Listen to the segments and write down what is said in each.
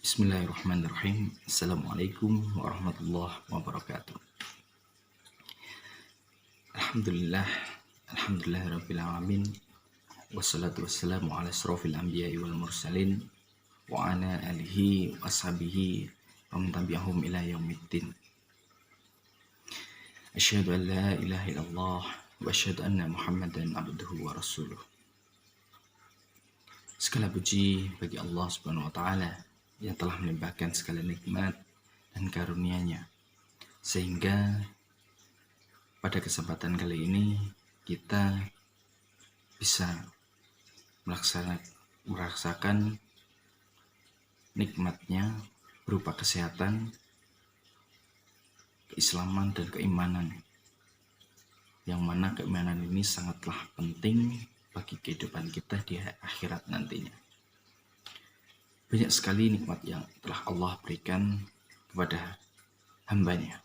Bismillahirrahmanirrahim. Assalamualaikum warahmatullahi wabarakatuh. Alhamdulillah, alhamdulillahirabbil alamin. Wassalatu wassalamu ala asrofil anbiya'i wal mursalin wa ala alihi washabihi wa man tabi'ahum ila yaumiddin. Asyhadu an la ilaha illallah wa asyhadu anna Muhammadan abduhu wa rasuluh. Segala puji bagi Allah Subhanahu wa taala yang telah melimpahkan segala nikmat dan karunia-Nya, sehingga pada kesempatan kali ini kita bisa merasakan nikmatnya berupa kesehatan, keislaman, dan keimanan, yang mana keimanan ini sangatlah penting bagi kehidupan kita di akhirat nantinya. Banyak sekali nikmat yang telah Allah berikan kepada hamba-Nya.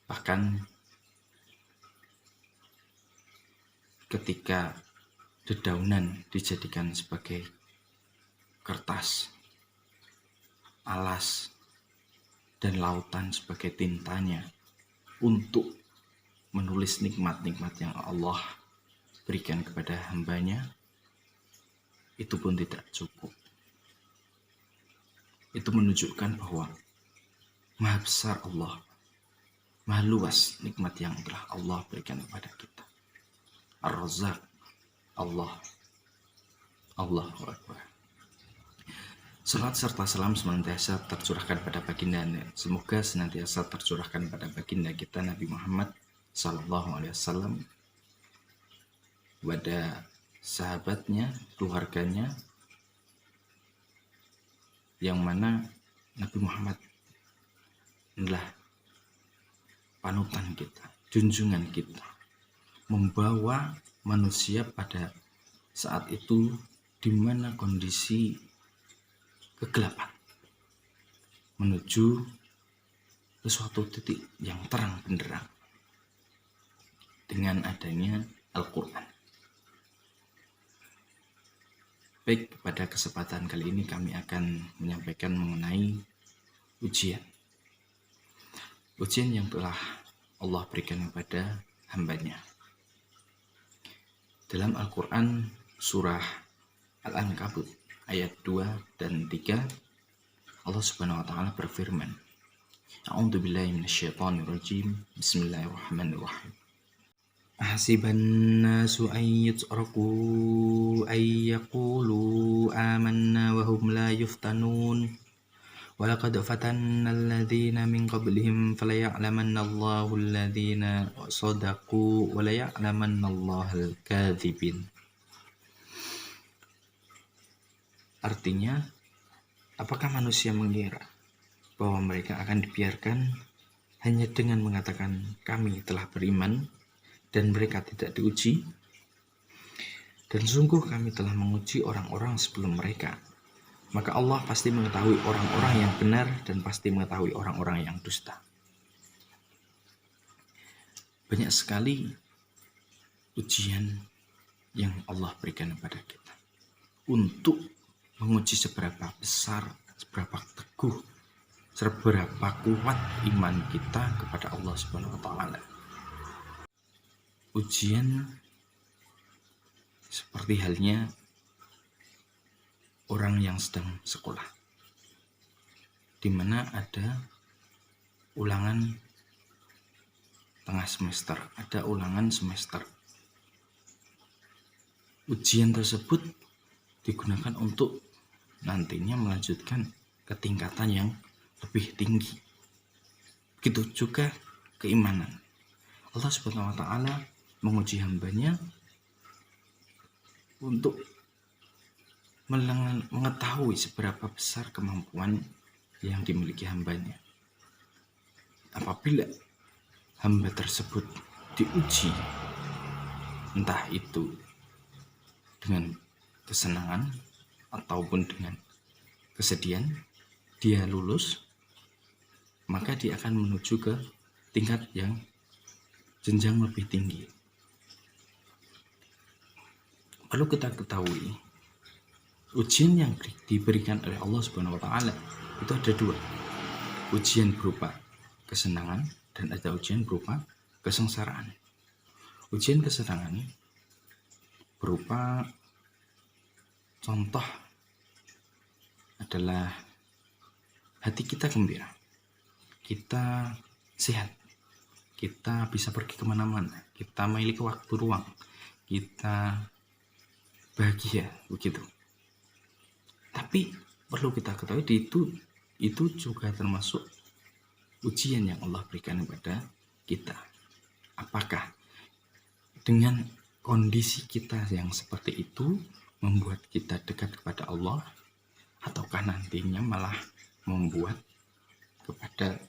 Bahkan ketika dedaunan dijadikan sebagai kertas, alas, dan lautan sebagai tintanya untuk menulis nikmat-nikmat yang Allah berikan kepada hamba-Nya, itu pun tidak cukup. Itu menunjukkan bahwa maha besar Allah, maha luas nikmat yang telah Allah berikan kepada kita. Ar-Razzaq, Allah, Allahu Akbar. Salat serta salam senantiasa tercurahkan pada baginda, semoga senantiasa tercurahkan pada baginda kita Nabi Muhammad sallallahu alaihi wasallam, pada sahabatnya, keluarganya, yang mana Nabi Muhammad adalah panutan kita, junjungan kita, membawa manusia pada saat itu di mana kondisi kegelapan menuju ke suatu titik yang terang benderang dengan adanya Al-Quran. Baik, pada kesempatan kali ini kami akan menyampaikan mengenai ujian yang telah Allah berikan kepada hamba-Nya. Dalam Al-Quran surah Al-Ankabut ayat 2 dan 3, Allah Subhanahu wa taala berfirman, A'udzubillahi minasyaitonirrajim. Bismillahirrahmanirrahim. Ahasiban nasu an yutraku ay yaqulu amanna wa hum la yuftanun wa laqad fatanna alladhina min qablihim falaya'lamanna Allahu alladhina sadaqu wa laya'lamanna Allahal kadhibin. Artinya, apakah manusia mengira bahwa mereka akan dibiarkan hanya dengan mengatakan kami telah beriman dan mereka tidak diuji? Dan sungguh kami telah menguji orang-orang sebelum mereka, maka Allah pasti mengetahui orang-orang yang benar dan pasti mengetahui orang-orang yang dusta. Banyak sekali ujian yang Allah berikan kepada kita untuk menguji seberapa besar, seberapa teguh, seberapa kuat iman kita kepada Allah Subhanahu wa taala. Ujian seperti halnya orang yang sedang sekolah, di mana ada ulangan tengah semester, ada ulangan semester. Ujian tersebut digunakan untuk nantinya melanjutkan ke tingkatan yang lebih tinggi. Begitu juga keimanan. Allah Subhanahu wa taala menguji hamba-Nya untuk mengetahui seberapa besar kemampuan yang dimiliki hamba-Nya. Apabila hamba tersebut diuji, entah itu dengan kesenangan ataupun dengan kesedihan, dia lulus, maka dia akan menuju ke tingkat yang jenjang lebih tinggi. Perlu kita ketahui Ujian yang diberikan oleh Allah Subhanahu wa taala itu ada dua. Ujian berupa kesenangan dan ada ujian berupa kesengsaraan. Ujian kesenangan berupa contoh adalah hati kita gembira, kita sehat, kita bisa pergi kemana-mana, kita memiliki waktu ruang, kita bahagia, begitu. Tapi perlu kita ketahui itu juga termasuk ujian yang Allah berikan kepada kita. Apakah dengan kondisi kita yang seperti itu membuat kita dekat kepada Allah, ataukah nantinya malah membuat kepada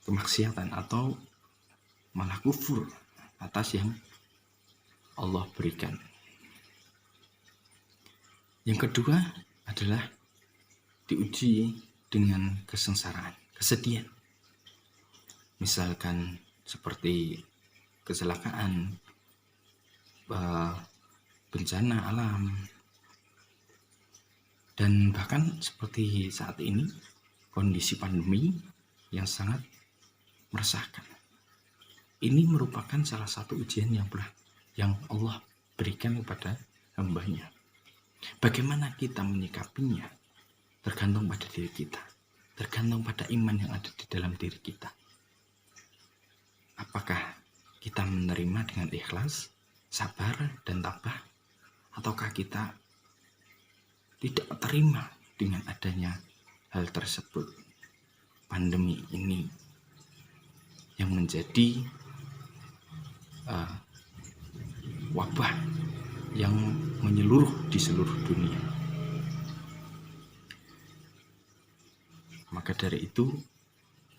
kemaksiatan atau malah kufur atas yang Allah berikan. Yang kedua adalah diuji dengan kesengsaraan, kesedihan. Misalkan seperti kecelakaan, bencana alam, dan bahkan seperti saat ini kondisi pandemi yang sangat meresahkan. Ini merupakan salah satu ujian yang Allah berikan kepada hamba-Nya. Bagaimana kita menyikapinya tergantung pada diri kita, tergantung pada iman yang ada di dalam diri kita. Apakah kita menerima dengan ikhlas, sabar, dan tabah, ataukah kita tidak terima dengan adanya hal tersebut, pandemi ini yang menjadi wabah yang menyeluruh di seluruh dunia. Maka dari itu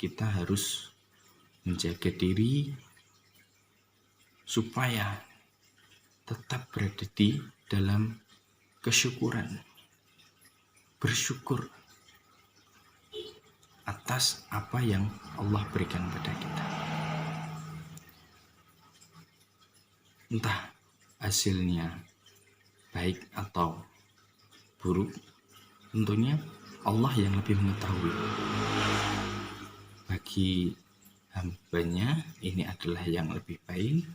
kita harus menjaga diri supaya tetap berada di dalam kesyukuran, bersyukur atas apa yang Allah berikan kepada kita. Entah hasilnya baik atau buruk, tentunya Allah yang lebih mengetahui. Bagi hambanya ini adalah yang lebih baik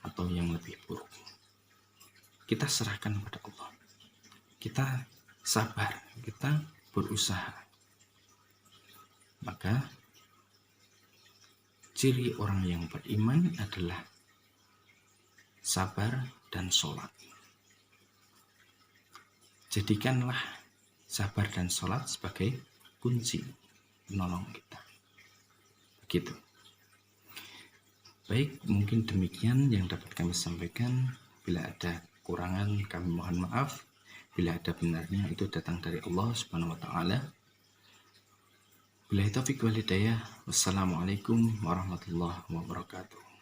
atau yang lebih buruk. Kita serahkan kepada Allah. Kita sabar, kita berusaha. Maka ciri orang yang beriman adalah sabar dan sholat. Jadikanlah sabar dan sholat sebagai kunci penolong kita. Begitu. Baik, mungkin demikian yang dapat kami sampaikan. Bila ada kekurangan kami mohon maaf. Bila ada benarnya itu datang dari Allah Subhanahu wa taala. Billahi taufiq wal hidayah. Wassalamualaikum warahmatullahi wabarakatuh.